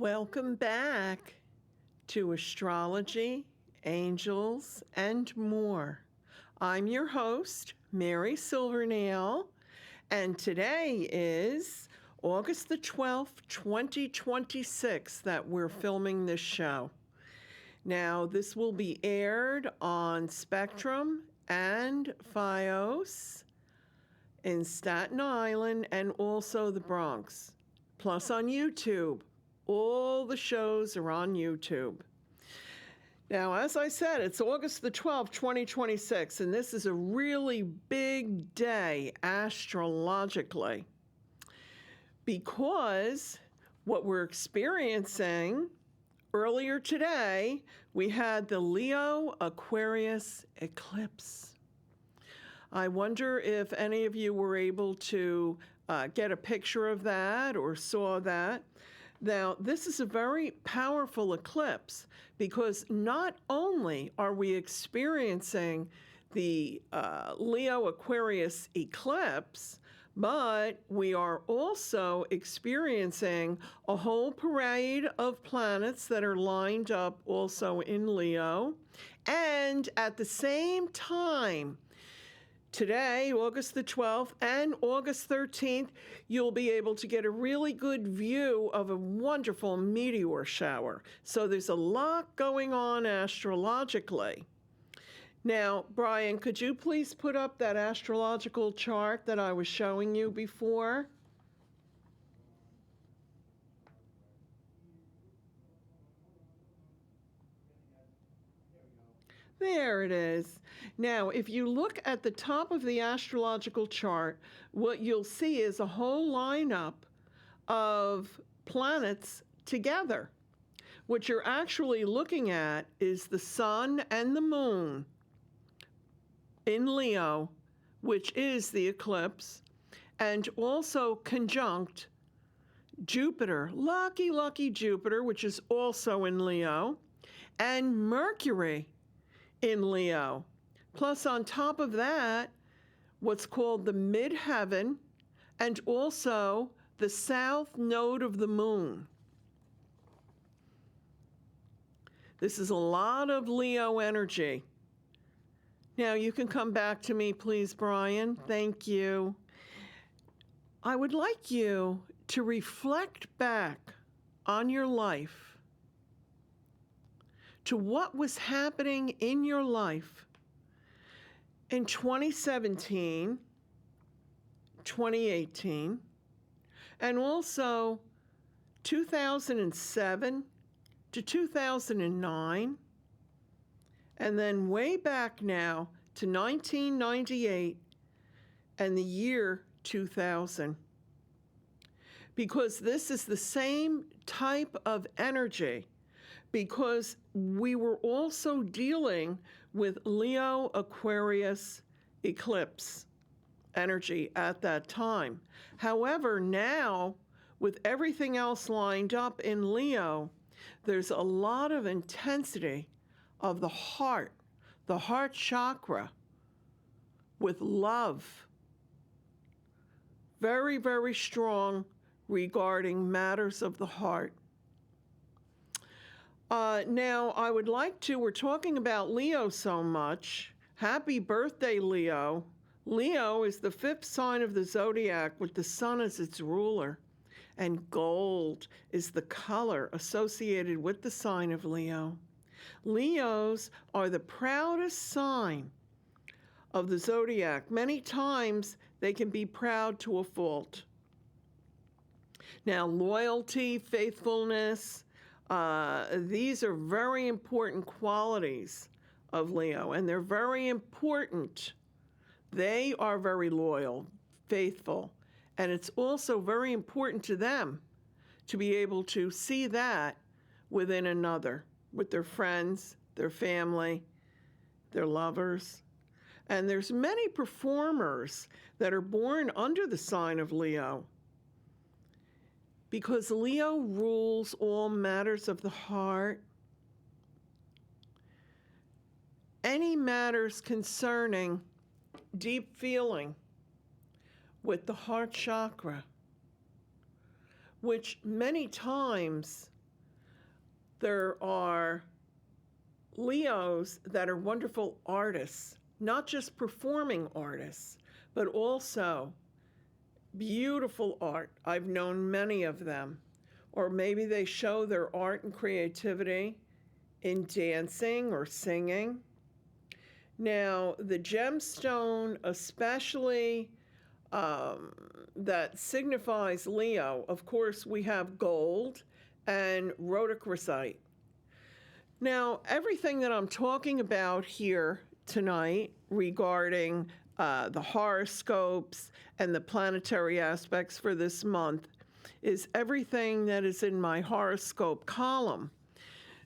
Welcome back to Astrology, Angels, and More. I'm your host, Mary Silvernail, and today is August the 12th, 2026 that we're filming this show. Now, this will be aired on Spectrum and Fios in Staten Island and also the Bronx, plus on YouTube. All the shows are on YouTube. Now, as I said, it's August the 12th, 2026, and this is a really big day astrologically because what we're experiencing earlier today, we had the Leo Aquarius eclipse. I wonder if any of you were able to get a picture of that or saw that. Now, this is a very powerful eclipse because not only are we experiencing the Leo Aquarius eclipse, but we are also experiencing a whole parade of planets that are lined up also in Leo. And at the same time, today, August the 12th and August 13th, you'll be able to get a really good view of a wonderful meteor shower. So there's a lot going on astrologically. Now, Brian, could you please put up that astrological chart that I was showing you before? There it is. Now, if you look at the top of the astrological chart, what you'll see is a whole lineup of planets together. What you're actually looking at is the sun and the moon in Leo, which is the eclipse, and also conjunct Jupiter, lucky Jupiter, which is also in Leo, and Mercury in Leo. Plus, on top of that, what's called the midheaven and also the south node of the moon. This is a lot of Leo energy. Now, you can come back to me, please, Brian. Thank you. I would like you to reflect back on your life to what was happening in your life in 2017, 2018, and also 2007 to 2009, and then way back now to 1998 and the year 2000. Because this is the same type of energy, because we were also dealing with Leo Aquarius eclipse energy at that time. However, now, with everything else lined up in Leo, there's a lot of intensity of the heart chakra, with love. Very, very strong regarding matters of the heart. Now, I would like to, we're talking about Leo so much. Happy birthday, Leo. Leo is the 5th sign of the zodiac with the sun as its ruler. And gold is the color associated with the sign of Leo. Leos are the proudest sign of the zodiac. Many times they can be proud to a fault. Now, loyalty, faithfulness, these are very important qualities of Leo, and they're very important. They are very loyal, faithful, and it's also very important to them to be able to see that within another, with their friends, their family, their lovers. And there's many performers that are born under the sign of Leo, because Leo rules all matters of the heart. Any matters concerning deep feeling with the heart chakra, which many times there are Leos that are wonderful artists, not just performing artists, but also beautiful art. I've known many of them. Or maybe they show their art and creativity in dancing or singing. Now, the gemstone, especially that signifies Leo, of course, we have gold and rhodochrosite. Now, everything that I'm talking about here tonight regarding the horoscopes and the planetary aspects for this month is everything that is in my horoscope column.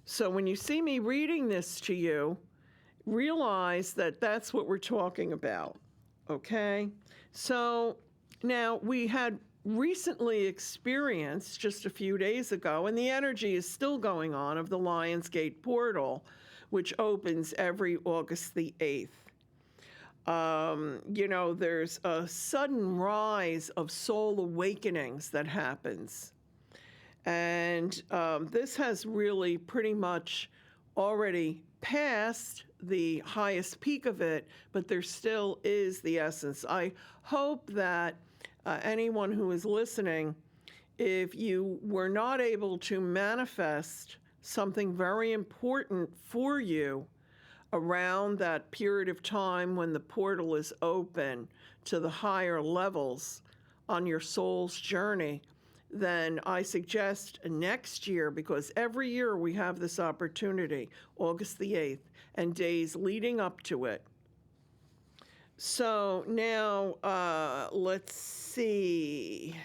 So when you see me reading this to you, realize that that's what we're talking about, okay? So now we had recently experienced just a few days ago, and the energy is still going on, of the Lionsgate portal, which opens every August the 8th. There's a sudden rise of soul awakenings that happens. And this has really pretty much already passed the highest peak of it, but there still is the essence. I hope that anyone who is listening, if you were not able to manifest something very important for you around that period of time when the portal is open to the higher levels on your soul's journey, then I suggest next year, because every year we have this opportunity, August the 8th, and days leading up to it. So now, let's see.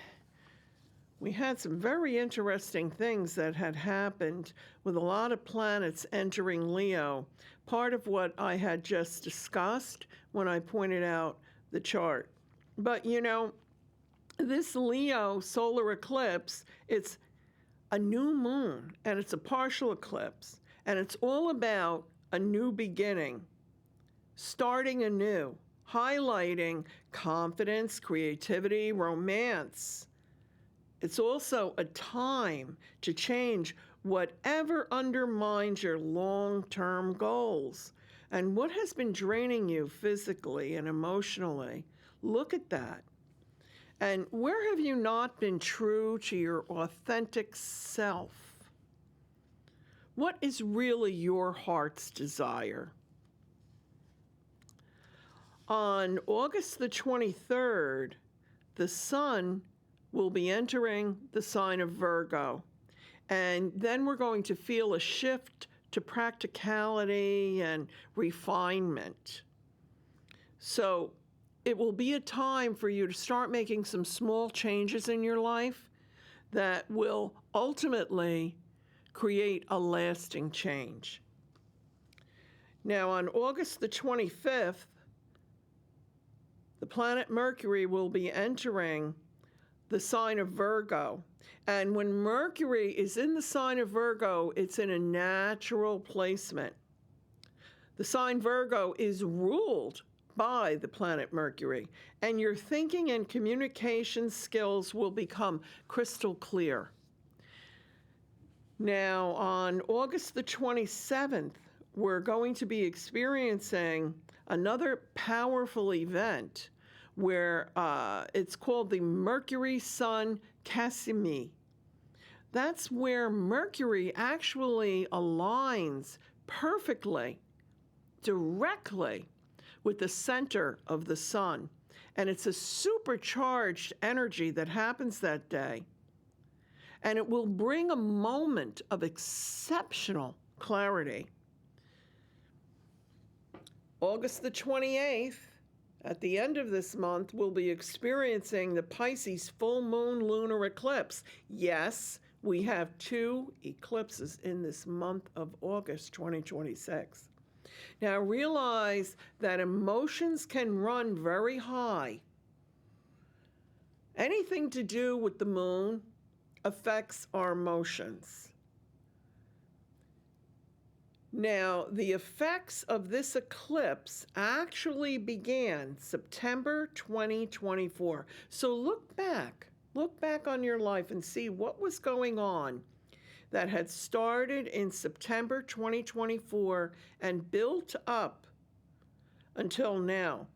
We had some very interesting things that had happened with a lot of planets entering Leo, part of what I had just discussed when I pointed out the chart. But this Leo solar eclipse, it's a new moon, and it's a partial eclipse, and it's all about a new beginning, starting anew, highlighting confidence, creativity, romance. It's also a time to change whatever undermines your long-term goals. And what has been draining you physically and emotionally, look at that. And where have you not been true to your authentic self? What is really your heart's desire? On August the 23rd, the sun will be entering the sign of Virgo. And then we're going to feel a shift to practicality and refinement. So it will be a time for you to start making some small changes in your life that will ultimately create a lasting change. Now, on August the 25th, the planet Mercury will be entering the sign of Virgo. And when Mercury is in the sign of Virgo, it's in a natural placement. The sign Virgo is ruled by the planet Mercury, and your thinking and communication skills will become crystal clear. Now, on August the 27th, we're going to be experiencing another powerful event where it's called the Mercury-Sun Casimir. That's where Mercury actually aligns perfectly, directly with the center of the sun. And it's a supercharged energy that happens that day. And it will bring a moment of exceptional clarity. August the 28th, at the end of this month, we'll be experiencing the Pisces full moon lunar eclipse. Yes, we have 2 eclipses in this month of August 2026. Now realize that emotions can run very high. Anything to do with the moon affects our emotions. Now, the effects of this eclipse actually began September 2024. So look back on your life and see what was going on that had started in September 2024 and built up until now.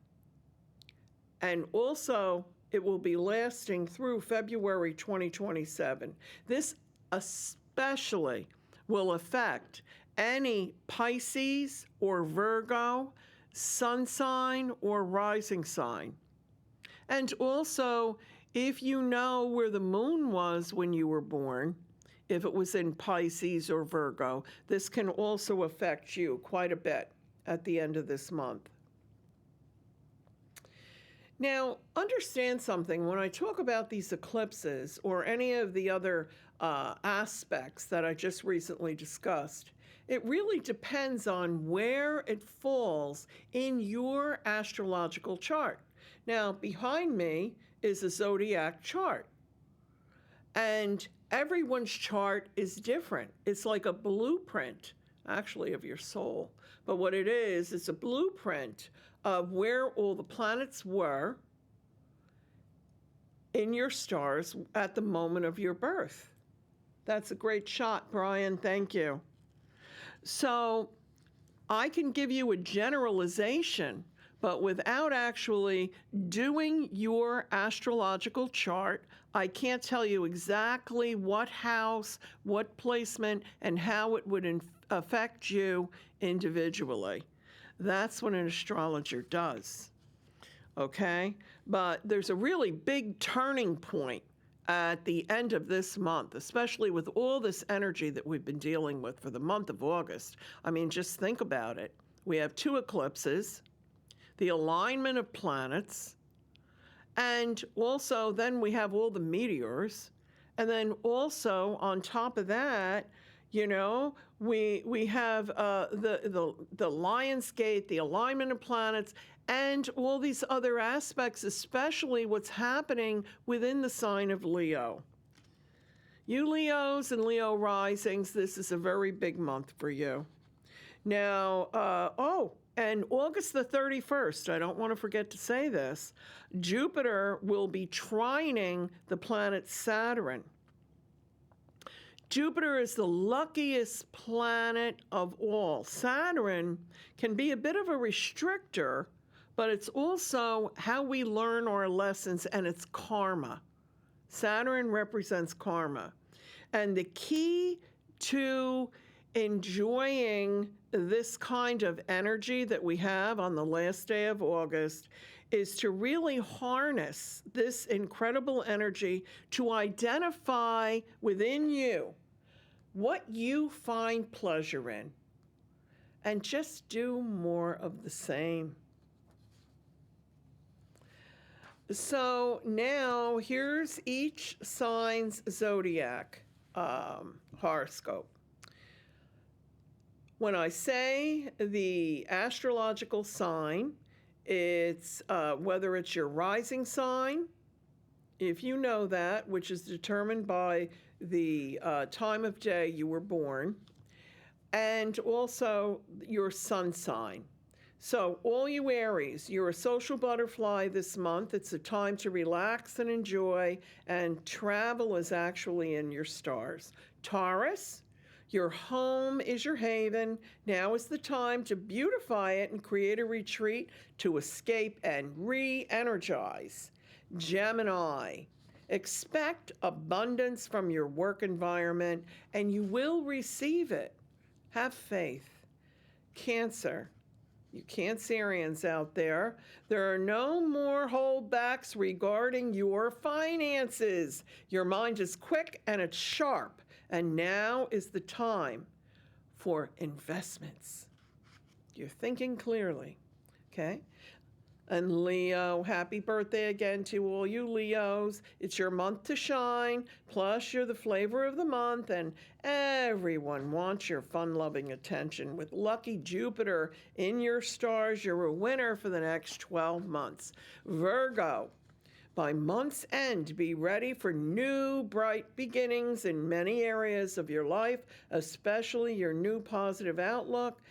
And also, it will be lasting through February 2027. This especially will affect any Pisces or Virgo, sun sign or rising sign. And also, if you know where the moon was when you were born, if it was in Pisces or Virgo, this can also affect you quite a bit at the end of this month. Now, understand something. When I talk about these eclipses or any of the other aspects that I just recently discussed, it really depends on where it falls in your astrological chart. Now, behind me is a zodiac chart, and everyone's chart is different. It's like a blueprint, actually, of your soul. But what it is, it's a blueprint of where all the planets were in your stars at the moment of your birth. That's a great shot, Brian. Thank you. So I can give you a generalization, but without actually doing your astrological chart, I can't tell you exactly what house, what placement, and how it would affect you individually. That's what an astrologer does, okay? But there's a really big turning point at the end of this month, especially with all this energy that we've been dealing with for the month of August. I mean, just think about it. We have 2 eclipses, the alignment of planets, and also then we have all the meteors. And then also on top of that, you know, we have the Lion's Gate, the alignment of planets, and all these other aspects, especially what's happening within the sign of Leo. You Leos and Leo risings, this is a very big month for you. Now, and August the 31st, I don't want to forget to say this, Jupiter will be trining the planet Saturn. Jupiter is the luckiest planet of all. Saturn can be a bit of a restrictor, but it's also how we learn our lessons, and it's karma. Saturn represents karma. And the key to enjoying this kind of energy that we have on the last day of August is to really harness this incredible energy to identify within you what you find pleasure in and just do more of the same. So now here's each sign's zodiac horoscope. When I say the astrological sign, it's whether it's your rising sign, if you know that, which is determined by the time of day you were born, and also your sun sign. So all you Aries, you're a social butterfly this month. It's a time to relax and enjoy, and travel is actually in your stars. Taurus, your home is your haven. Now is the time to beautify it and create a retreat to escape and re-energize. Gemini, expect abundance from your work environment, and you will receive it. Have faith. Cancer, you Cancerians out there, there are no more holdbacks regarding your finances. Your mind is quick and it's sharp, and now is the time for investments. You're thinking clearly, okay? And Leo, happy birthday again to all you Leos. It's your month to shine, plus you're the flavor of the month, and everyone wants your fun-loving attention. With lucky Jupiter in your stars, you're a winner for the next 12 months. Virgo, by month's end, be ready for new, bright beginnings in many areas of your life, especially your new positive outlook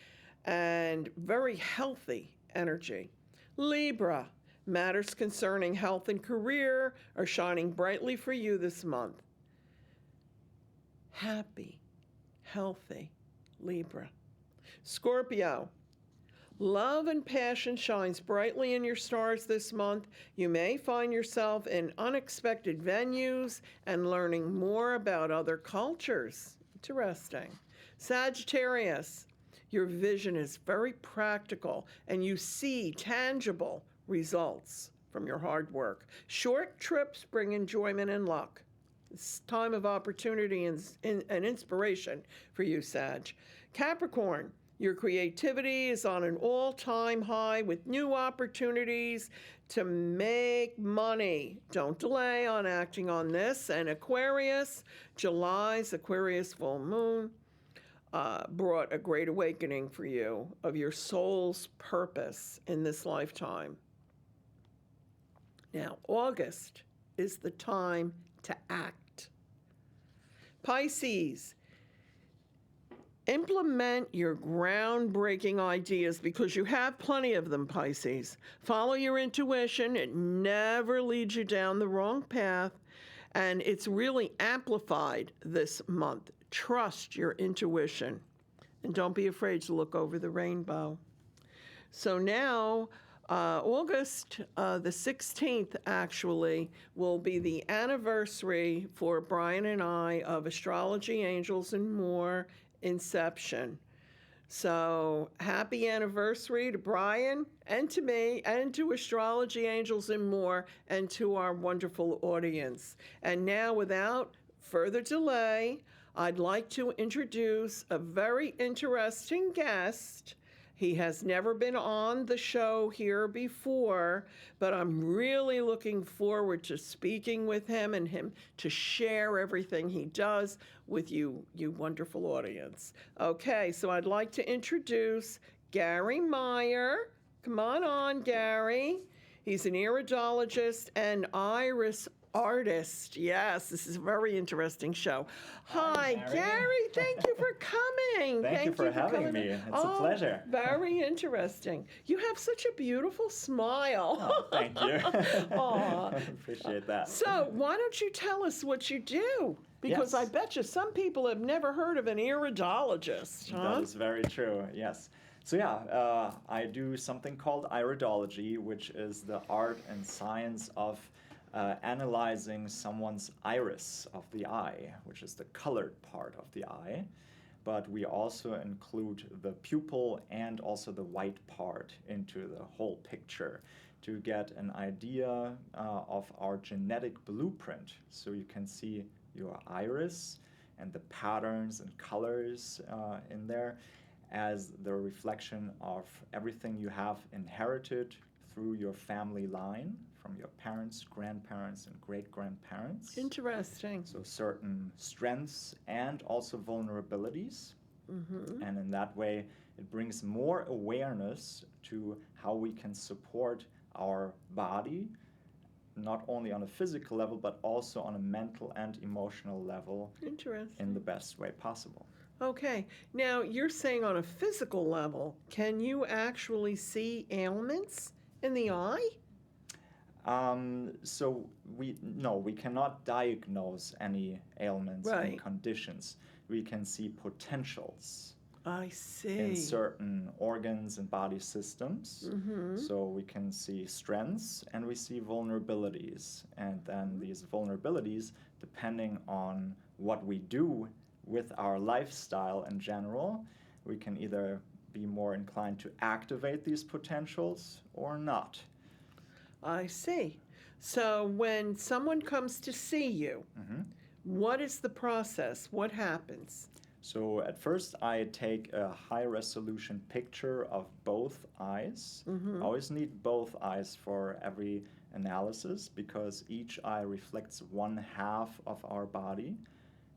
and very healthy energy. Libra, matters concerning health and career are shining brightly for you this month. Happy, healthy. Libra. Scorpio. Love and passion shines brightly in your stars this month. You may find yourself in unexpected venues and learning more about other cultures. Interesting. Sagittarius. Your vision is very practical and you see tangible results from your hard work. Short trips bring enjoyment and luck. It's time of opportunity and inspiration for you, Sag. Capricorn. Your creativity is on an all-time high with new opportunities to make money. Don't delay on acting on this. And Aquarius, July's Aquarius full moon brought a great awakening for you of your soul's purpose in this lifetime. Now, August is the time to act. Pisces. Implement your groundbreaking ideas because you have plenty of them, Pisces. Follow your intuition. It never leads you down the wrong path, and it's really amplified this month. Trust your intuition, and don't be afraid to look over the rainbow. So now, August the 16th, actually, will be the anniversary for Brian and I of Astrology, Angels, and More inception. So happy anniversary to Brian and to me and to Astrology, Angels, and More, and to our wonderful audience. And now, without further delay, I'd like to introduce a very interesting guest. He has never been on the show here before, but I'm really looking forward to speaking with him and him to share everything he does with you wonderful audience. Okay, so I'd like to introduce Gary Meyer. Come on, Gary. He's an iridologist and iris artist. Yes, this is a very interesting show. Hi, Gary. Thank you for coming. Thank you for having me. It's a pleasure. Very interesting. You have such a beautiful smile. Oh, thank you. Aw. I appreciate that. So why don't you tell us what you do? Because Yes. I bet you some people have never heard of an iridologist. Huh? That is very true, yes. So I do something called iridology, which is the art and science of analyzing someone's iris of the eye, which is the colored part of the eye. But we also include the pupil and also the white part into the whole picture to get an idea of our genetic blueprint. So you can see your iris and the patterns and colors in there as the reflection of everything you have inherited through your family line from your parents, grandparents, and great-grandparents. Interesting. So certain strengths and also vulnerabilities. Mm-hmm. And in that way, it brings more awareness to how we can support our body, not only on a physical level, but also on a mental and emotional level. Interesting. In the best way possible. Okay. Now, you're saying on a physical level, can you actually see ailments in the eye? So we cannot diagnose any ailments and conditions. We can see potentials. I see. In certain organs and body systems. Mm-hmm. So we can see strengths and we see vulnerabilities. And then these vulnerabilities, depending on what we do with our lifestyle in general, we can either be more inclined to activate these potentials or not. I see. So when someone comes to see you, what is the process? What happens? So at first I take a high resolution picture of both eyes. I always need both eyes for every analysis because each eye reflects one half of our body,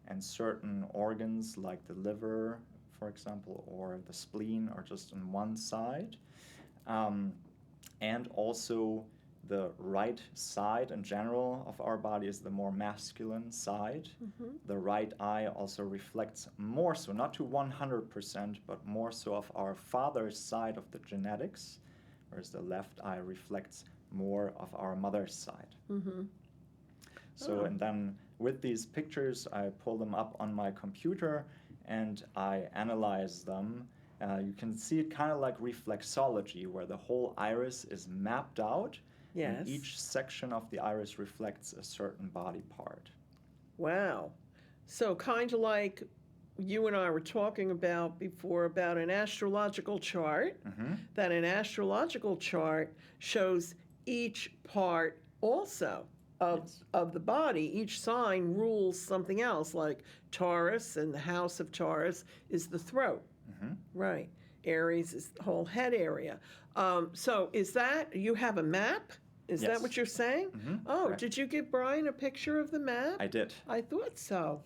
and certain organs like the liver, for example, or the spleen are just on one side. And also the right side in general of our body is the more masculine side. The right eye also reflects more so, not to 100%, but more so of our father's side of the genetics, whereas the left eye reflects more of our mother's side. So, and then with these pictures, I pull them up on my computer and I analyze them. You can see it kind of like reflexology, where the whole iris is mapped out, Yes. and each section of the iris reflects a certain body part. Wow. So kind of like you and I were talking about before about an astrological chart, that an astrological chart shows each part also of, Yes. of the body. Each sign rules something else, like Taurus, and the house of Taurus is the throat. Right. Aries is the whole head area. So is that, you have a map? Is that Yes. what you're saying? Oh, Correct. did you give Brian a picture of the map? I did. I thought so.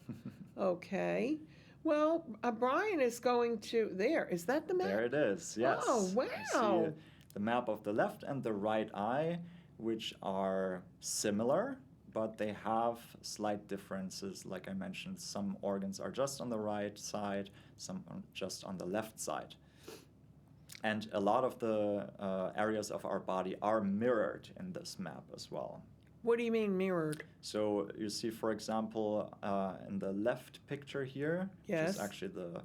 Okay. Well, Brian is going to, there. Is that the map? There it is, yes. Oh, You wow. see the map of the left and the right eye, which are similar, but they have slight differences. Like I mentioned, some organs are just on the right side, some are just on the left side. And a lot of the areas of our body are mirrored in this map as well. What do you mean mirrored? So you see, for example, in the left picture here, which Yes. is actually the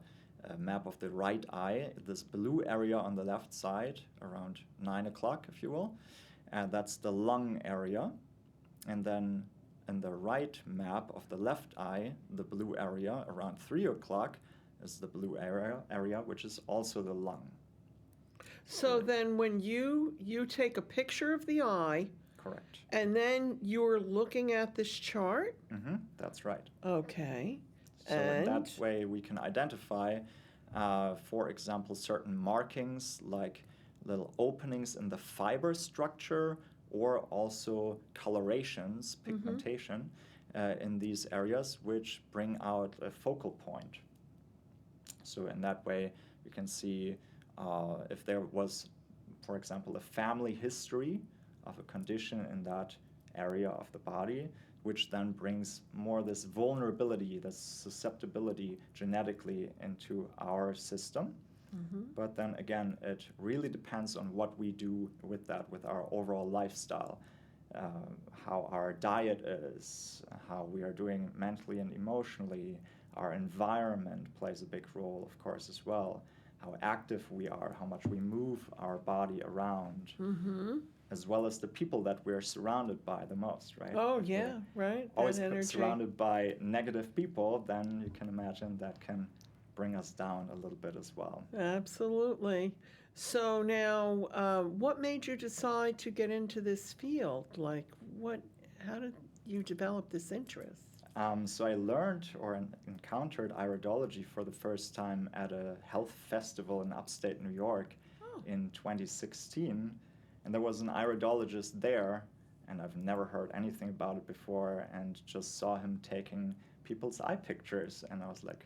map of the right eye, this blue area on the left side, around 9 o'clock, if you will, and that's the lung area. And then in the right map of the left eye, the blue area around 3 o'clock is the blue area, which is also the lung. So then when you take a picture of the eye, Correct. and then you're looking at this chart? That's right. Okay. So in that way, we can identify, for example, certain markings like little openings in the fiber structure, or also colorations, pigmentation, in these areas, which bring out a focal point. So in that way, you can see if there was, for example, a family history of a condition in that area of the body, which then brings more this vulnerability, this susceptibility genetically into our system. But then again, it really depends on what we do with that, with our overall lifestyle, how our diet is, how we are doing mentally and emotionally. Our environment plays a big role, of course, as well. How active we are, how much we move our body around, as well as the people that we're surrounded by the most, right? Oh, If yeah, we're right. always That energy. surrounded by negative people, then you can imagine that can bring us down a little bit as well. Absolutely. So now, what made you decide to get into this field? Like, how did you develop this interest? So I learned or encountered iridology for the first time at a health festival in upstate New York in 2016. And there was an iridologist there, and I've never heard anything about it before, and just saw him taking people's eye pictures. And I was like,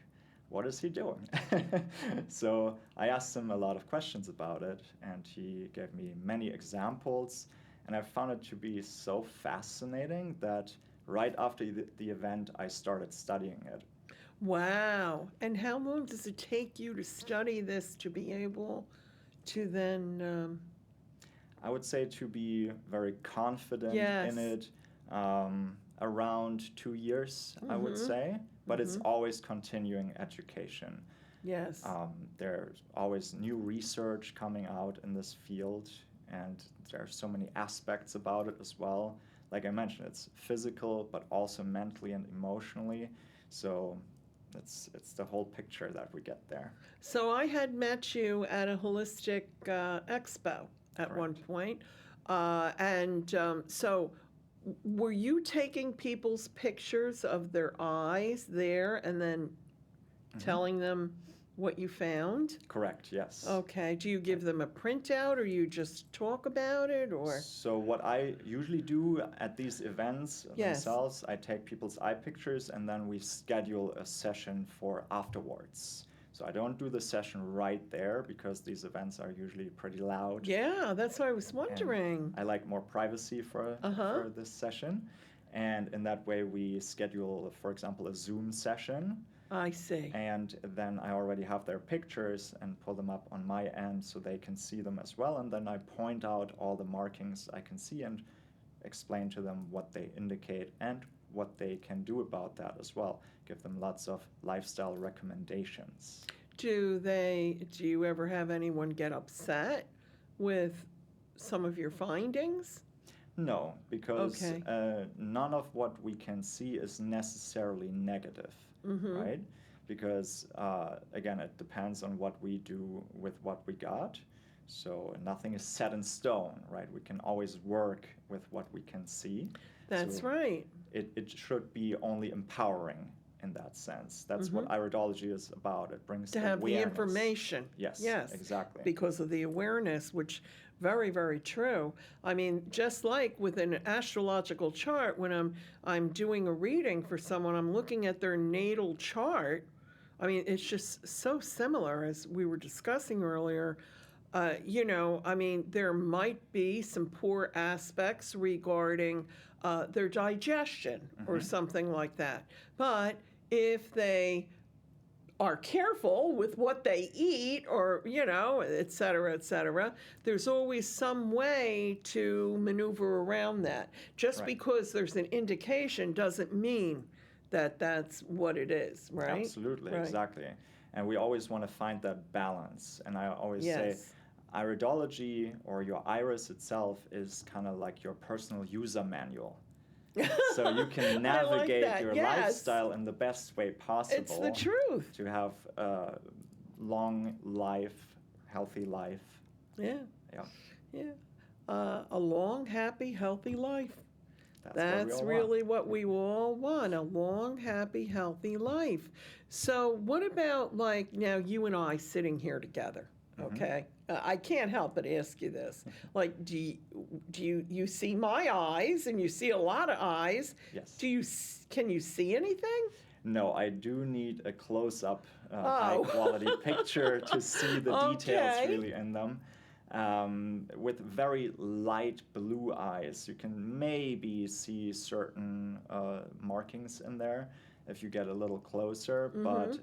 what is he doing? So I asked him a lot of questions about it, and he gave me many examples. And I found it to be so fascinating that right after the event, I started studying it. Wow. And how long does it take you to study this to be able to then, I would say to be very confident Yes. in it, around 2 years, I would say. But it's always continuing education. yes. There's always new research coming out in this field, and there are so many aspects about it as well. Like I mentioned, it's physical, but also mentally and emotionally. So it's the whole picture that we get there. So I had met you at a holistic expo at one point. So were you taking people's pictures of their eyes there and then telling them what you found? Correct, yes. Okay. Do you give them a printout, or you just talk about it, or? So what I usually do at these events Yes. themselves, I take people's eye pictures, and then we schedule a session for afterwards. So I don't do the session right there, because these events are usually pretty loud. Yeah, that's what I was wondering. I like more privacy for this session. And in that way, we schedule, for example, a Zoom session. I see. And then I already have their pictures and pull them up on my end so they can see them as well. And then I point out all the markings I can see and explain to them what they indicate and what they can do about that as well. Give them lots of lifestyle recommendations. Do you ever have anyone get upset with some of your findings? No, because Okay. none of what we can see is necessarily negative, right? Because, again, it depends on what we do with what we got. So nothing is set in stone, right? We can always work with what we can see. That's So right. it should be only empowering in that sense. That's what iridology is about. It brings To have the awareness. information. Yes, exactly. Because of the awareness, which very, very true. I mean, just like with an astrological chart, when I'm doing a reading for someone, I'm looking at their natal chart. I mean, it's just so similar as we were discussing earlier. I mean, there might be some poor aspects regarding their digestion or something like that. But if they are careful with what they eat or, et cetera, there's always some way to maneuver around that. Just Right. because there's an indication doesn't mean that that's what it is, right? Absolutely, Right. exactly. And we always want to find that balance. And I always say, Yes. iridology or your iris itself is kind of like your personal user manual. So you can I like navigate that, your yes. lifestyle in the best way possible. It's the truth. To have a long life, healthy life. Yeah. Yeah. Yeah. A long, happy, healthy life. That's That's what we all really what we all want, a long, happy, healthy life. So what about, like, now you and I sitting here together, okay? I can't help but ask you this. Like, do you see my eyes, and you see a lot of eyes? Yes. Can you see anything? No, I do need a close-up, Oh. high-quality picture to see the details Okay. really in them. With very light blue eyes, you can maybe see certain markings in there if you get a little closer, but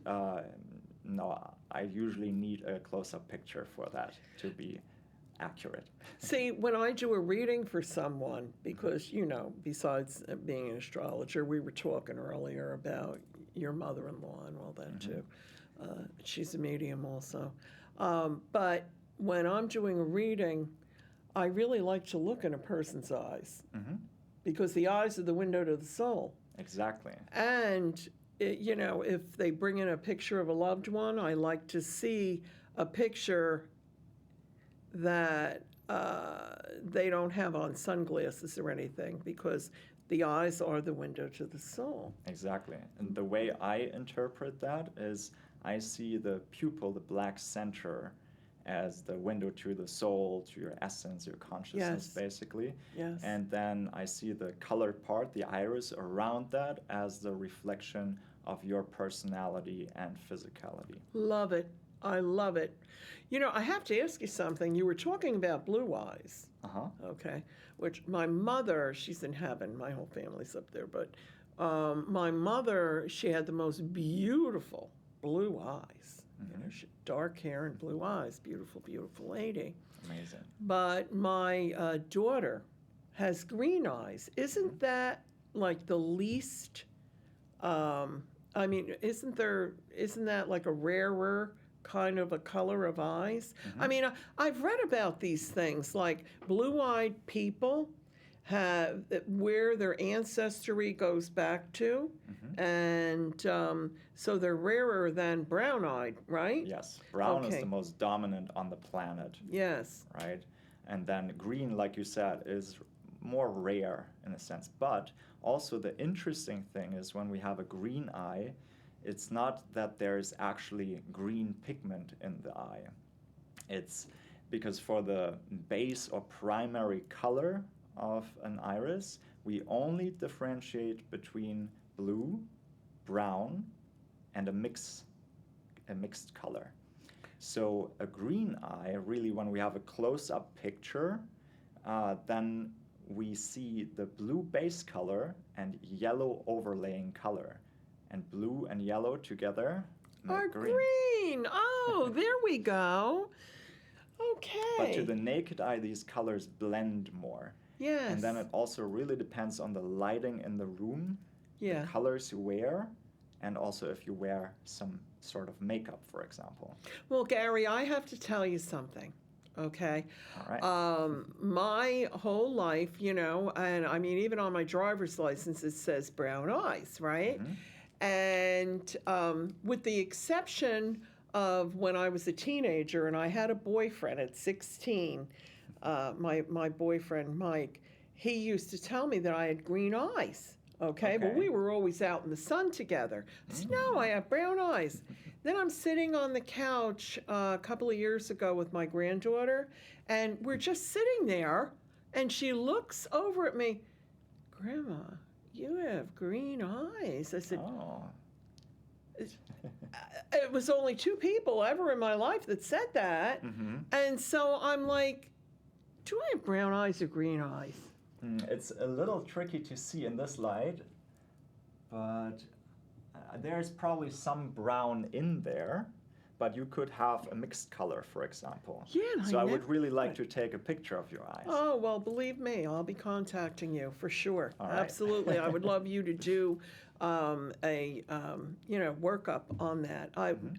no, I usually need a close-up picture for that to be accurate. See, when I do a reading for someone, because, besides being an astrologer, we were talking earlier about your mother-in-law and all that too. She's a medium also. But when I'm doing a reading, I really like to look in a person's eyes because the eyes are the window to the soul. Exactly. And, if they bring in a picture of a loved one, I like to see a picture that they don't have on sunglasses or anything, because the eyes are the window to the soul. Exactly. And the way I interpret that is I see the pupil, the black center, as the window to the soul, to your essence, your consciousness, basically. Yes. And then I see the colored part, the iris, around that as the reflection of your personality and physicality. Love it. I love it. I have to ask you something. You were talking about blue eyes. Okay. Which my mother, she's in heaven. My whole family's up there. But my mother, she had the most beautiful blue eyes. She had dark hair and blue eyes. Beautiful, beautiful lady. Amazing. But my daughter has green eyes. Isn't that like the least? Isn't that like a rarer kind of a color of eyes? I mean, I've read about these things, like blue-eyed people have where their ancestry goes back to, and so they're rarer than brown-eyed, right? Yes, brown is Okay. the most dominant on the planet, Yes. right? And then green, like you said, is more rare in a sense. But also the interesting thing is when we have a green eye, it's not that there's actually green pigment in the eye. It's because for the base or primary color of an iris, we only differentiate between blue, brown, and a mixed color. So a green eye, really, when we have a close-up picture, then we see the blue base color and yellow overlaying color. And blue and yellow together Are make green. green. Oh, there we go. Okay. But to the naked eye, these colors blend more. Yes. And then it also really depends on the lighting in the room Yeah. the colors you wear, and also if you wear some sort of makeup, for example. Well, Gary, I have to tell you something. Okay. All right. My whole life, and I mean, even on my driver's license, it says brown eyes, right? Mhm. And with the exception of when I was a teenager and I had a boyfriend at 16, my boyfriend, Mike, he used to tell me that I had green eyes. Okay, well, Okay. we were always out in the sun together. I said, no, I Mm. have brown eyes. Then I'm sitting on the couch a couple of years ago with my granddaughter, and we're just sitting there, and she looks over at me, Grandma, you have green eyes. I said, Oh. it was only two people ever in my life that said that. Mm-hmm. And so I'm like, do I have brown eyes or green eyes? It's a little tricky to see in this light, but there's probably some brown in there, but you could have a mixed color, for example. Yeah, and So I would never really like would. to take a picture of your eyes. Oh, well, believe me, I'll be contacting you for sure. All right. Absolutely. I would love you to do a workup on that.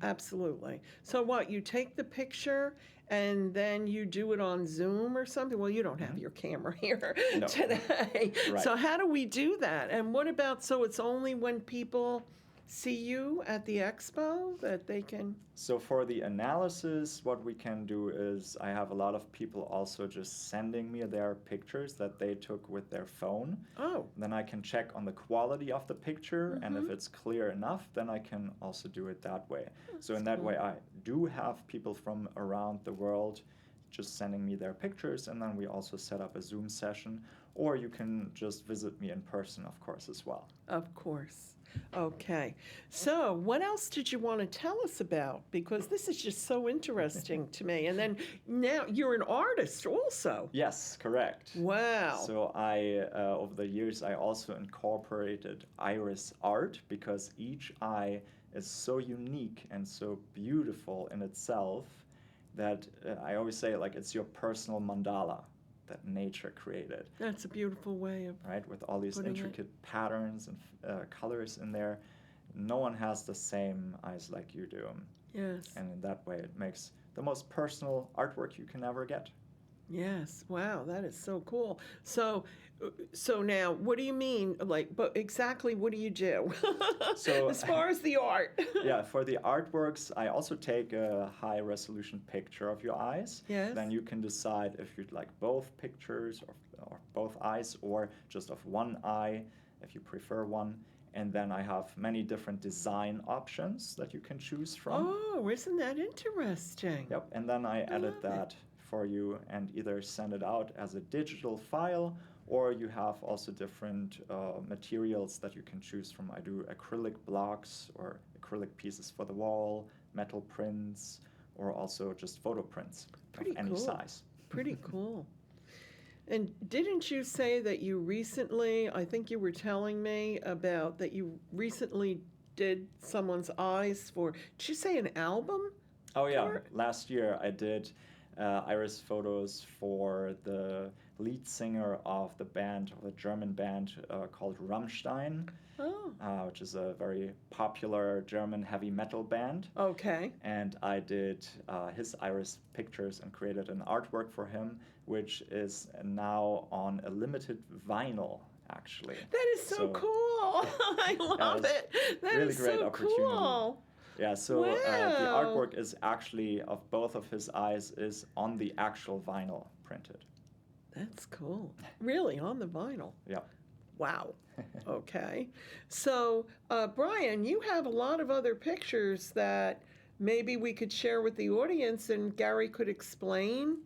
Absolutely. So what, you take the picture and then you do it on Zoom or something? Well, you don't have your camera here No. today. Right. So how do we do that? And what about, so it's only when people see you at the expo that they can? So for the analysis, what we can do is I have a lot of people also just sending me their pictures that they took with their phone. Oh, Then I can check on the quality of the picture, and if it's clear enough, then I can also do it that way. So in that cool. way, I do have people from around the world just sending me their pictures, and then we also set up a Zoom session, or you can just visit me in person, of course, as well. of course. Okay. So, what else did you want to tell us about? Because this is just so interesting to me. And then now you're an artist also. Yes, correct. Wow. So I, over the years, I also incorporated iris art because each eye is so unique and so beautiful in itself that I always say, like, it's your personal mandala that nature created, That's a beautiful way of. right? With all these Putting it. intricate patterns and colors in there. No one has the same eyes like you do. Yes. And in that way, it makes the most personal artwork you can ever get. Yes. Wow, that is so cool. So now, what do you mean? Like, but exactly what do you do? So- as far as the art. Yeah, for the artworks, I also take a high resolution picture of your eyes. Yes. Then you can decide if you'd like both pictures or both eyes or just of one eye if you prefer one. And then I have many different design options that you can choose from. Oh, isn't that interesting? Yep, and then I edit love it. that for you and either send it out as a digital file, or you have also different materials that you can choose from. I do acrylic blocks or acrylic pieces for the wall, metal prints, or also just photo prints Pretty of any cool. size. Pretty cool. And didn't you say that you recently, I think you were telling me about that you recently did someone's eyes for, did you say an album? Oh yeah, Or- last year I did iris photos for the lead singer of the band, of a German band called Rammstein, Oh, which is a very popular German heavy metal band. okay. And I did his iris pictures and created an artwork for him, which is now on a limited vinyl, actually. That is so, So- cool. I love it's it. That really is great so opportunity. cool. Yeah, so the Wow. artwork is actually of both of his eyes is on the actual vinyl printed. That's cool. Really, on the vinyl. Yeah. Wow. Okay. So, Brian, you have a lot of other pictures that maybe we could share with the audience and Gary could explain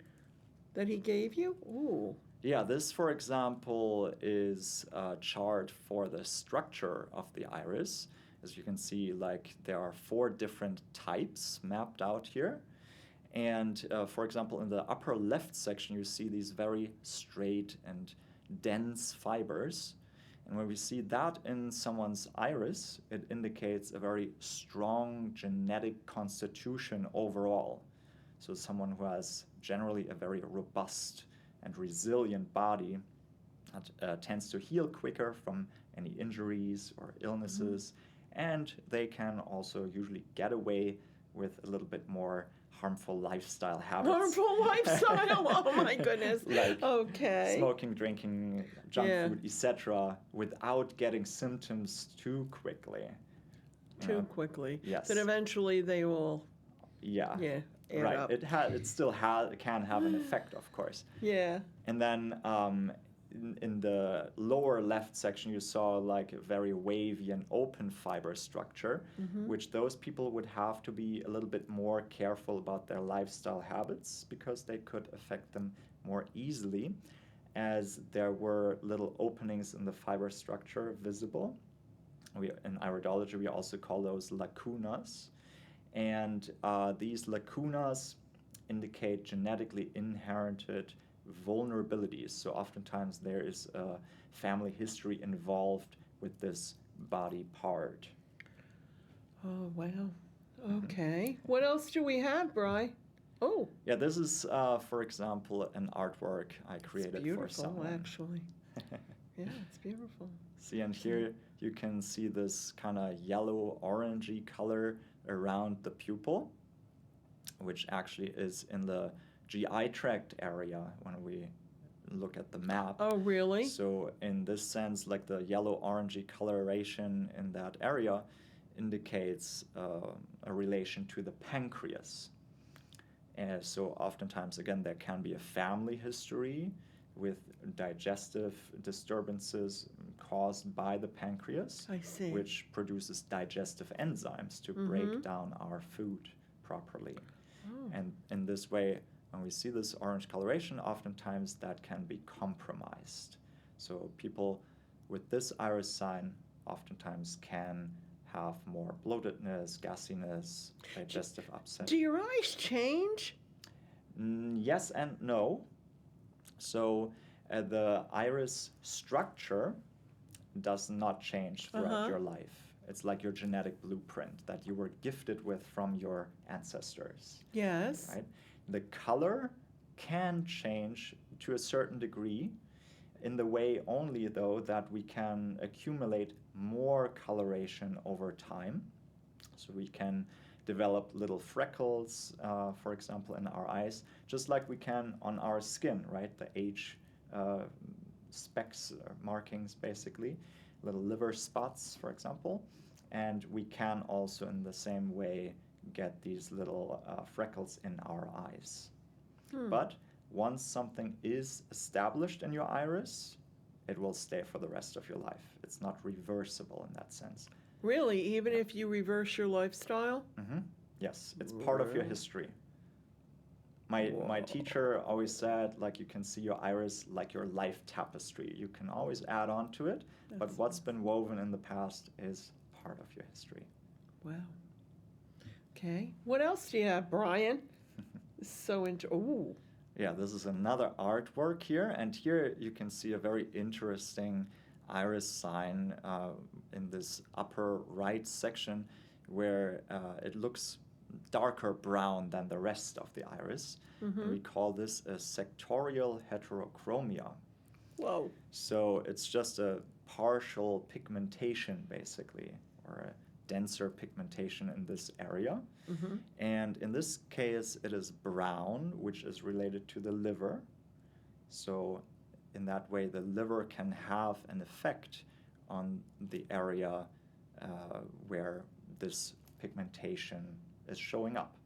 that he gave you? Ooh. Yeah, this, for example, is a chart for the structure of the iris. As you can see, like there are 4 different types mapped out here. And for example, in the upper left section, you see these very straight and dense fibers. And when we see that in someone's iris, it indicates a very strong genetic constitution overall. So someone who has generally a very robust and resilient body, tends to heal quicker from any injuries or illnesses, and they can also usually get away with a little bit more harmful lifestyle habits. Harmful lifestyle. Oh my goodness. Like okay. smoking, drinking, junk Yeah. food, etc., without getting symptoms too quickly. Too quickly. Yes. Then eventually they will. Yeah. Yeah. Add Right. Up. It still can have an effect, of course. Yeah. And then in the lower left section, you saw like a very wavy and open fiber structure, which those people would have to be a little bit more careful about their lifestyle habits because they could affect them more easily, as there were little openings in the fiber structure visible. In iridology, we also call those lacunas. And these lacunas indicate genetically inherited vulnerabilities. So oftentimes there is a family history involved with this body part. Oh, wow. Okay. What else do we have, Bri? Oh. Yeah, this is, for example, an artwork I created for someone. Actually. Yeah, it's beautiful. See, and here you can see this kind of yellow-orangey color around the pupil, which actually is in the GI tract area when we look at the map. Oh, really? So in this sense, like the yellow-orangey coloration in that area indicates a relation to the pancreas. And so oftentimes, again, there can be a family history with digestive disturbances caused by the pancreas, I see. which produces digestive enzymes to break down our food properly. Oh. And in this way, when we see this orange coloration, oftentimes that can be compromised. So people with this iris sign oftentimes can have more bloatedness, gassiness, digestive upset. Do your eyes change? Yes and no. So the iris structure does not change throughout your life. It's like your genetic blueprint that you were gifted with from your ancestors. Yes. Right? The color can change to a certain degree in the way only, though, that we can accumulate more coloration over time. So we can develop little freckles, for example, in our eyes, just like we can on our skin, right? The age specks, markings, basically, little liver spots, for example. And we can also, in the same way, get these little freckles in our eyes. But once something is established in your iris, it will stay for the rest of your life. It's not reversible in that sense. Really? Even if you reverse your lifestyle? Yes, it's part of your history. My teacher always said, like, you can see your iris like your life tapestry. You can always add on to it, but what's been woven in the past is part of your history. Wow. Okay. What else do you have, Brian? Ooh. Yeah, this is another artwork here, and here you can see a very interesting iris sign in this upper right section where it looks darker brown than the rest of the iris. And we call this a sectorial heterochromia. Whoa. So it's just a partial pigmentation, basically, or a denser pigmentation in this area. And in this case, it is brown, which is related to the liver. So in that way, the liver can have an effect on the area where this pigmentation is showing up,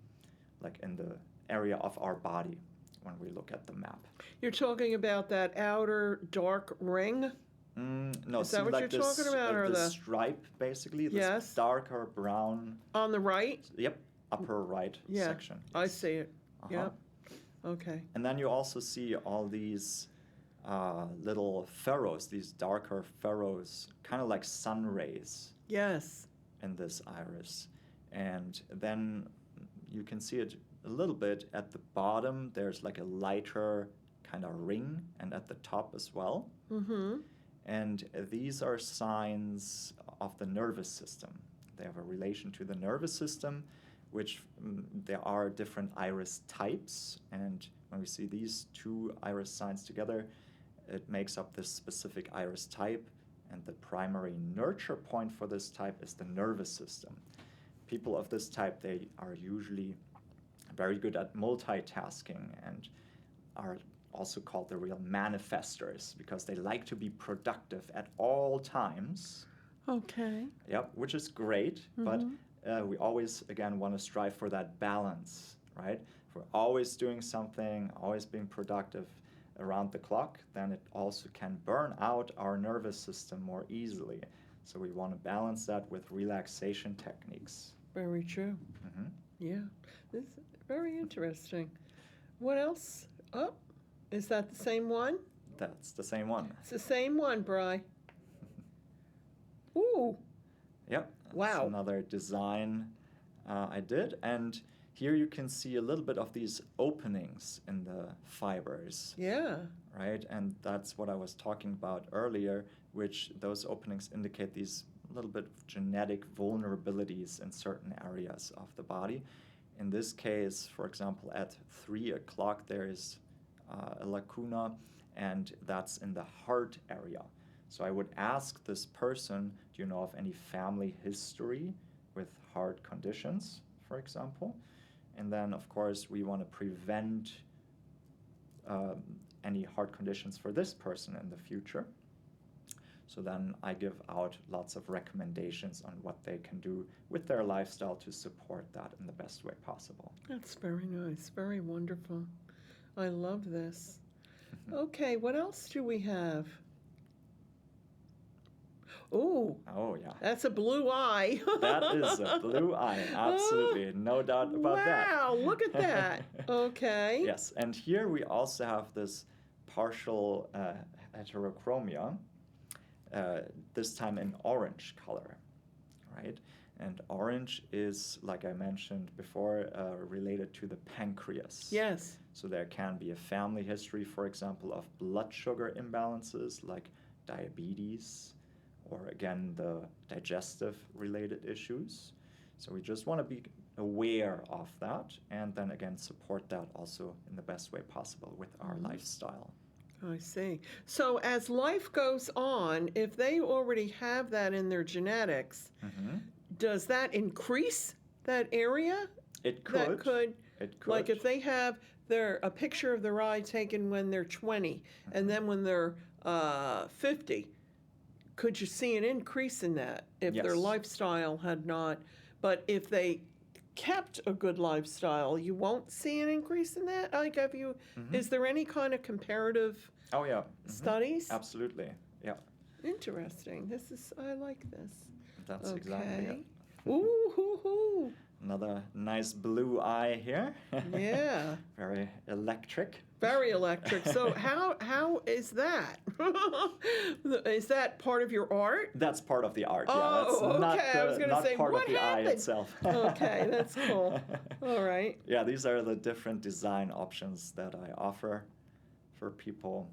like in the area of our body when we look at the map. You're talking about that outer dark ring? No, is that what like you're talking about, or the the stripe, basically, this darker brown. On the right? Yep, upper right section. I see it. Yep. Okay. And then you also see all these little furrows, these darker furrows, kind of like sun rays. Yes. In this iris. And then you can see it a little bit at the bottom. There's like a lighter kind of ring, and at the top as well. And these are signs of the nervous system. They have a relation to the nervous system, which there are different iris types. And when we see these two iris signs together, it makes up this specific iris type, and the primary nurture point for this type is the nervous system. People of this type, they are usually very good at multitasking and are also called the real manifestors because they like to be productive at all times. Okay. Yep, which is great, but we always, again, want to strive for that balance, right? If we're always doing something, always being productive around the clock, then it also can burn out our nervous system more easily. So we want to balance that with relaxation techniques. Very true. Yeah. This is very interesting. What else? Oh, is that the same one? That's the same one. It's the same one, Bri. Ooh. Yep. Wow. That's another design I did. And here you can see a little bit of these openings in the fibers. Yeah. Right? And that's what I was talking about earlier, which those openings indicate these little bit of genetic vulnerabilities in certain areas of the body. In this case, for example, at 3 o'clock, there is a lacuna, and that's in the heart area. So I would ask this person, do you know of any family history with heart conditions, for example? And then, of course, we want to prevent any heart conditions for this person in the future. So then I give out lots of recommendations on what they can do with their lifestyle to support that in the best way possible. That's very nice. Very wonderful. I love this. Okay, what else do we have? Oh, Yeah. that's a blue eye. That is a blue eye, absolutely. No doubt about that. Wow, look at that. Okay. Yes, and here we also have this partial heterochromia, this time in orange color, right? And orange is, like I mentioned before, related to the pancreas. Yes. So there can be a family history, for example, of blood sugar imbalances like diabetes, or again, the digestive related issues. So we just want to be aware of that and then again support that also in the best way possible with our lifestyle. I see. So as life goes on, if they already have that in their genetics, does that increase that area? It could. That could. It could. Like if they have a picture of their eye taken when they're 20 and then when they're 50, could you see an increase in that if their Yes. lifestyle had not? But if they kept a good lifestyle, you won't see an increase in that? Like, have you? Is there any kind of comparative Oh, yeah. studies? Absolutely. Yeah. Interesting. I like this. That's exactly it. Ooh, hoo, hoo. Another nice blue eye here. Yeah. Very electric. Very electric. So how is that? Is that part of your art? That's part of the art. Oh, yeah, that's okay. I was gonna not say, part what of the happened? eye itself. Okay, that's cool. All right. Yeah, these are the different design options that I offer for people,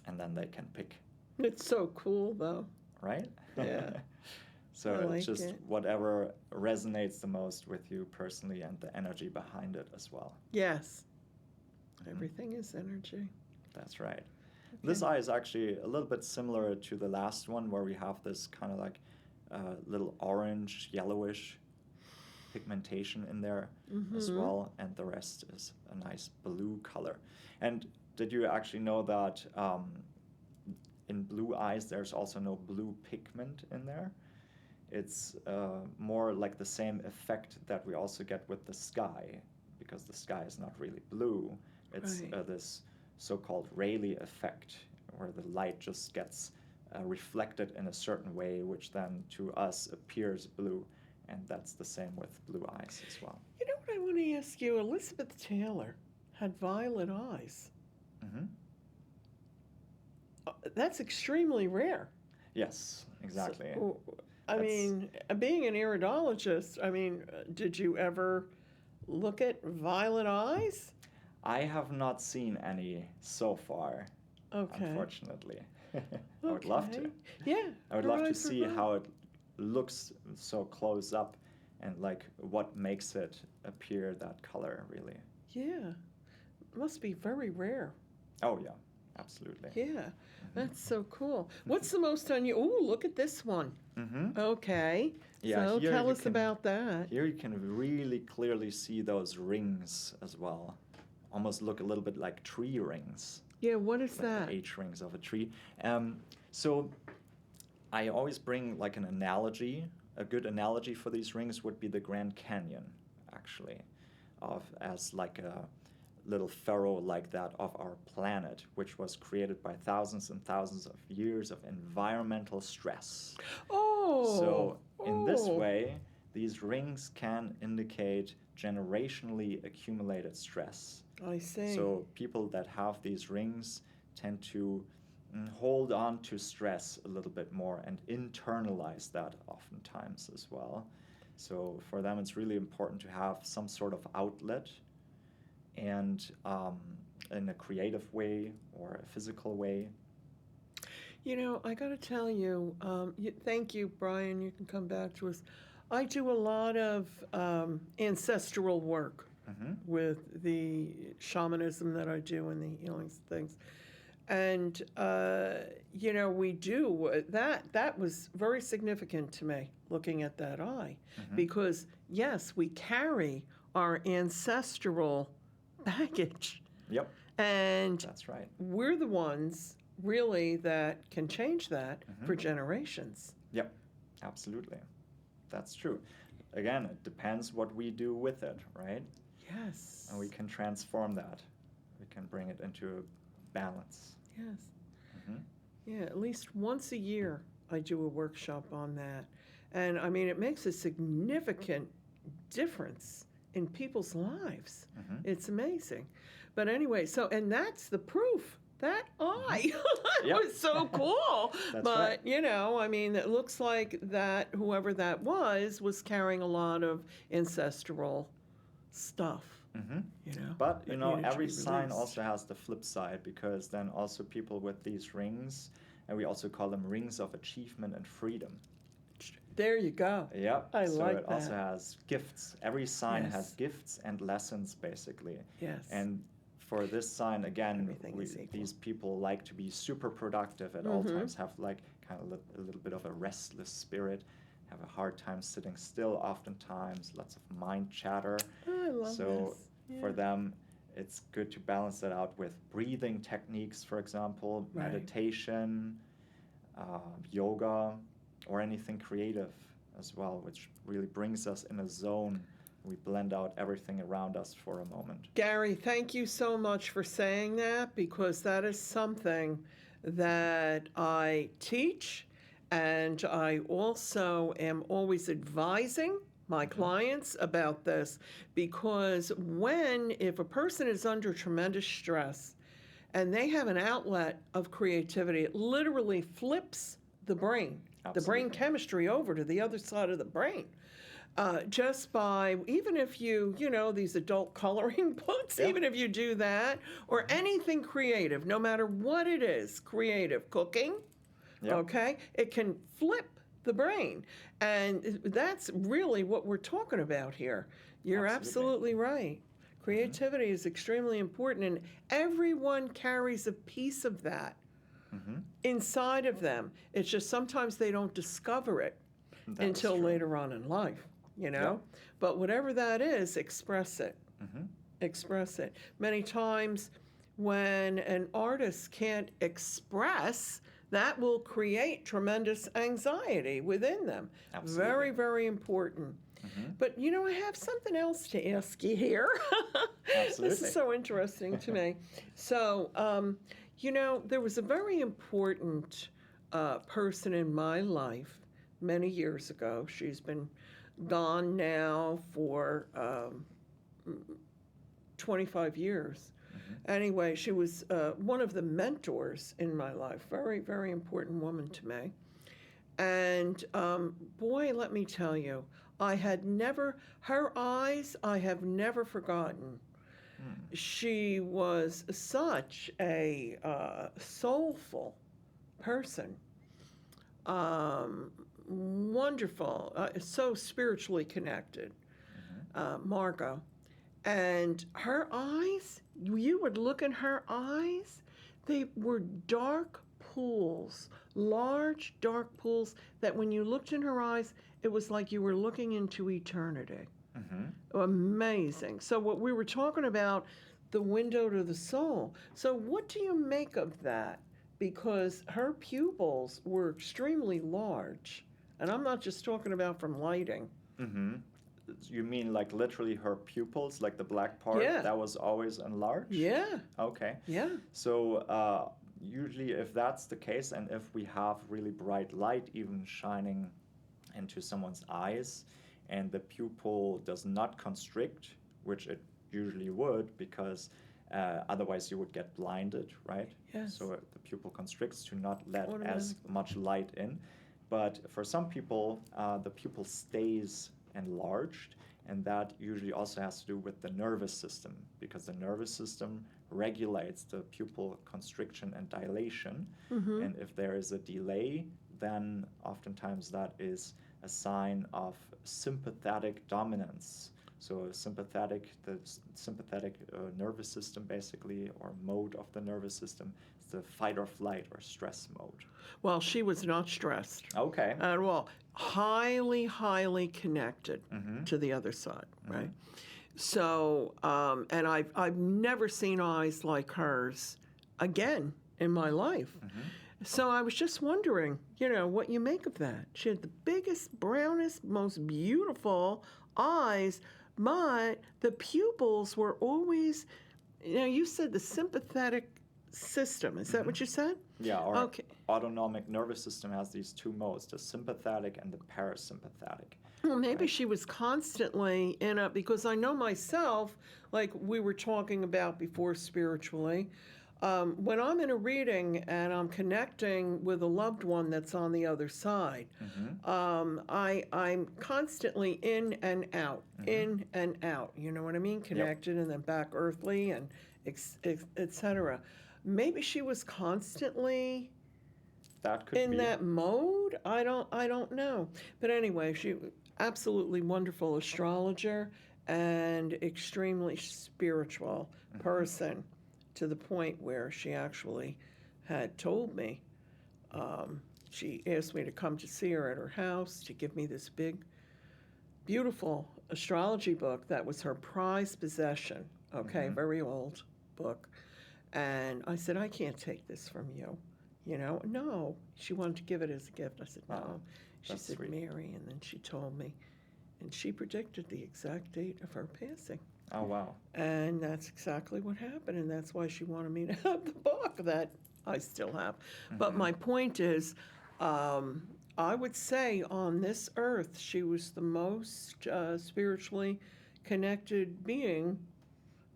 and then they can pick, It's so cool, though. right? Yeah. So I like it's just it. whatever resonates the most with you personally and the energy behind it as well. Yes. Everything is energy. That's right. This eye is actually a little bit similar to the last one where we have this kind of like little orange, yellowish pigmentation in there as well, and the rest is a nice blue color. And did you actually know that in blue eyes there's also no blue pigment in there? It's more like the same effect that we also get with the sky, because the sky is not really blue. It's Right. This so-called Rayleigh effect, where the light just gets reflected in a certain way, which then to us appears blue, and that's the same with blue eyes as well. You know what I want to ask you? Elizabeth Taylor had violet eyes. That's extremely rare. Yes, exactly. So, I That's- mean, being an iridologist, did you ever look at violet eyes? I have not seen any so far, Okay. unfortunately. I would love to. Okay. Yeah. I would love to horizon see violet. how it looks so close up and like what makes it appear that color really. Yeah. It must be very rare. Oh yeah, absolutely. Yeah, that's so cool. What's the most unusual? Ooh, look at this one. Okay. Yeah, So here tell you us can- about that. Here you can really clearly see those rings as well. Almost look a little bit like tree rings, Yeah, what is like that? the H rings of a tree. So I always bring like an analogy. A good analogy for these rings would be the Grand Canyon, actually, as like a little furrow like that of our planet, which was created by thousands and thousands of years of environmental stress. Oh. So in this oh. way, these rings can indicate generationally accumulated stress. I see. So people that have these rings tend to hold on to stress a little bit more and internalize that oftentimes as well. So for them, it's really important to have some sort of outlet, and in a creative way or a physical way. You know, I got to tell you, thank you, Brian. You can come back to us. I do a lot of ancestral work with the shamanism that I do and the healings things. And, you know, we do that was very significant to me looking at that eye because, yes, we carry our ancestral baggage. Yep, And that's right. we're the ones really that can change that for generations. Yep, absolutely. That's true. Again, it depends what we do with it, right? Yes. And we can transform that. We can bring it into balance. Yes. Yeah, at least once a year I do a workshop on that. And I mean, it makes a significant difference in people's lives. It's amazing. But anyway, and that's the proof. That eye was so cool. That's but, right. you know, I mean, it looks like that whoever that was carrying a lot of ancestral stuff. You know? But, you know, needed to every be sign released. also has the flip side, because then also people with these rings, and we also call them rings of achievement and freedom. There you go. Yep. I so like it also that. has gifts. Every sign Yes. has gifts and lessons, basically. Yes. And for this sign, again, Everything is equal. these people like to be super productive at all times, have like kind of a little bit of a restless spirit, have a hard time sitting still oftentimes, lots of mind chatter. Oh, I love So this. for Yeah. them, it's good to balance that out with breathing techniques, for example, Right. meditation, yoga, or anything creative as well, which really brings us in a zone. We blend out everything around us for a moment. Gary, thank you so much for saying that, because that is something that I teach, and I also am always advising my clients about this, because if a person is under tremendous stress and they have an outlet of creativity, it literally flips the brain, the brain Absolutely. chemistry over to the other side of the brain. Just by, even if you know, these adult coloring books, Yeah. even if you do that, or anything creative, no matter what it is, creative, cooking, Yep. okay, it can flip the brain. And that's really what we're talking about here. You're Absolutely. absolutely right. Creativity is extremely important, and everyone carries a piece of that inside of them. It's just sometimes they don't discover it That is until true. later on in life, you know? But whatever that is, express it. Express it. Many times when an artist can't express, that will create tremendous anxiety within them. Absolutely. Very, very important. But, you know, I have something else to ask you here. This Absolutely. is so interesting to me. So, you know, there was a very important person in my life many years ago. She's been gone now for 25 years. Anyway, she was one of the mentors in my life. Very, very important woman to me. And boy, let me tell you, her eyes, I have never forgotten. She was such a soulful person. Wonderful, so spiritually connected, Margot. And her eyes, you would look in her eyes, They were dark pools, large dark pools that when you looked in her eyes, it was like you were looking into eternity. Amazing. So what we were talking about, the window to the soul. So what do you make of that? Because her pupils were extremely large. And I'm not just talking about from lighting. You mean like literally her pupils, like the black part Yeah. that was always enlarged? Yeah. Okay. Yeah. So usually if that's the case, and if we have really bright light even shining into someone's eyes, and the pupil does not constrict, which it usually would, because otherwise you would get blinded, right? Yes. So the pupil constricts to not let as Automatically. much light in. But for some people, the pupil stays enlarged, and that usually also has to do with the nervous system, because the nervous system regulates the pupil constriction and dilation. And if there is a delay, then oftentimes that is a sign of sympathetic dominance. So the sympathetic nervous system, basically, or mode of the nervous system, is the fight or flight or stress mode. Well, she was not stressed Okay. at all. Highly, highly connected to the other side, right? So, and I've never seen eyes like hers again in my life. So I was just wondering, what you make of that. She had the biggest, brownest, most beautiful eyes, but the pupils were always, you said the sympathetic system. Is that what you said? Yeah, our Okay. autonomic nervous system has these two modes, the sympathetic and the parasympathetic. Well, maybe she was constantly in a, because I know myself, like we were talking about before spiritually, when I'm in a reading and I'm connecting with a loved one that's on the other side, I'm constantly in and out, in and out. You know what I mean? Connected and then back earthly and et cetera. Maybe she was constantly That could in be. that mode. I don't know. But anyway, she absolutely wonderful astrologer and extremely spiritual person, to the point where she actually had told me, she asked me to come to see her at her house to give me this big, beautiful astrology book that was her prized possession. Okay, very old book. And I said, I can't take this from you. No. She wanted to give it as a gift. I said, no. Wow, She that's said, sweet. Mary. And then she told me. And she predicted the exact date of her passing. Oh, wow. And that's exactly what happened. And that's why she wanted me to have the book that I still have. But my point is, I would say on this earth, she was the most spiritually connected being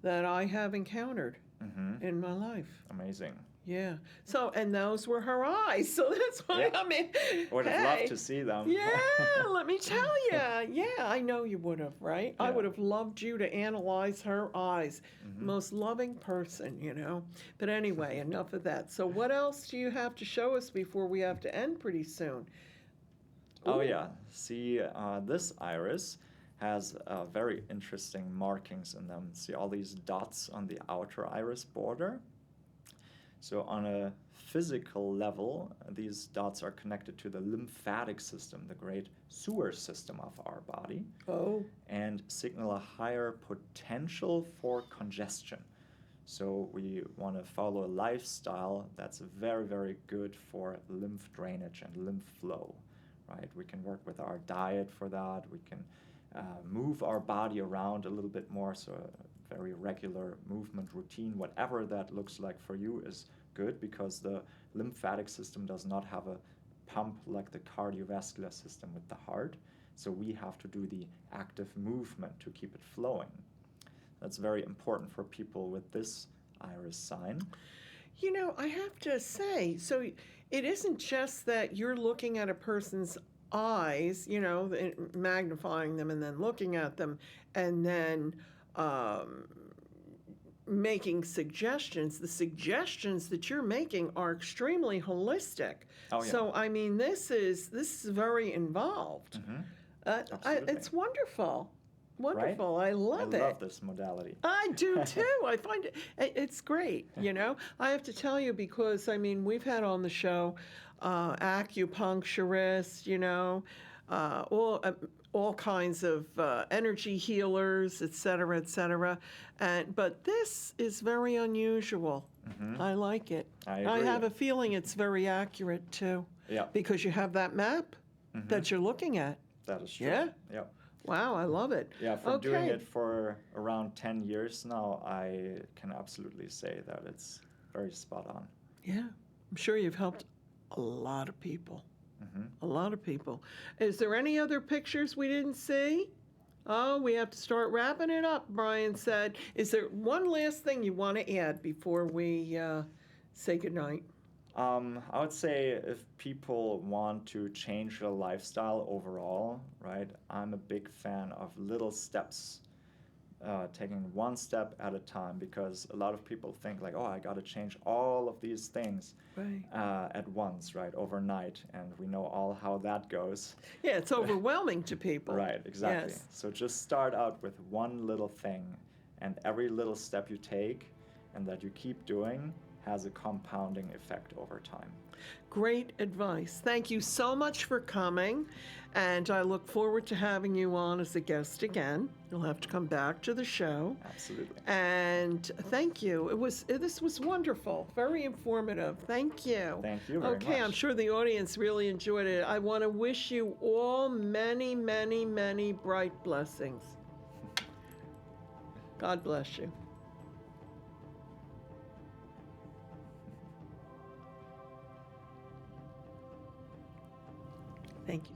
that I have encountered in my life. Amazing. Yeah. So, and those were her eyes. So that's why Yeah. I mean, Would have hey, loved to see them. yeah, let me tell you. Yeah, I know you would have, right? I Yeah. would have loved you to analyze her eyes. Most loving person, But anyway, enough of that. So, what else do you have to show us before we have to end pretty soon? Oh, Ooh. yeah. See, this iris has very interesting markings in them. See all these dots on the outer iris border? So on a physical level, these dots are connected to the lymphatic system, the great sewer system of our body, Oh, and signal a higher potential for congestion. So we want to follow a lifestyle that's very, very good for lymph drainage and lymph flow, right? We can work with our diet for that. We can move our body around a little bit more, so a very regular movement routine, whatever that looks like for you, is good, because the lymphatic system does not have a pump like the cardiovascular system with the heart. So we have to do the active movement to keep it flowing. That's very important for people with this iris sign. I have to say, so it isn't just that you're looking at a person's eyes, magnifying them and then looking at them and then making suggestions. The suggestions that you're making are extremely holistic. Oh, yeah. So, I mean, this is very involved. Absolutely. It's wonderful. Wonderful. I love I it. love this modality. I do too. I find it's great. I have to tell you because we've had on the show acupuncturists, all kinds of energy healers, et cetera, et cetera. But this is very unusual. I like it. I agree. have a feeling it's very accurate too. Yeah. Because you have that map that you're looking at. That is true. Yeah? Yep. Wow, I love it. Yeah, for Okay. doing it for around 10 years now, I can absolutely say that it's very spot on. Yeah, I'm sure you've helped a lot of people. A lot of people. Is there any other pictures we didn't see? Oh, we have to start wrapping it up, Brian said. Is there one last thing you want to add before we say goodnight? I would say if people want to change their lifestyle overall, right, I'm a big fan of little steps, taking one step at a time, because a lot of people think like, oh, I got to change all of these things Right. at once, right, overnight, and we know all how that goes. Yeah, it's overwhelming to people. Right, exactly. Yes. So just start out with one little thing, and every little step you take and that you keep doing has a compounding effect over time. Great advice. Thank you so much for coming, and I look forward to having you on as a guest again. You'll have to come back to the show. Absolutely. And thank you. This was wonderful, very informative. Thank you. Thank you very much. Okay, I'm sure the audience really enjoyed it. I want to wish you all many, many, many bright blessings. God bless you. Thank you.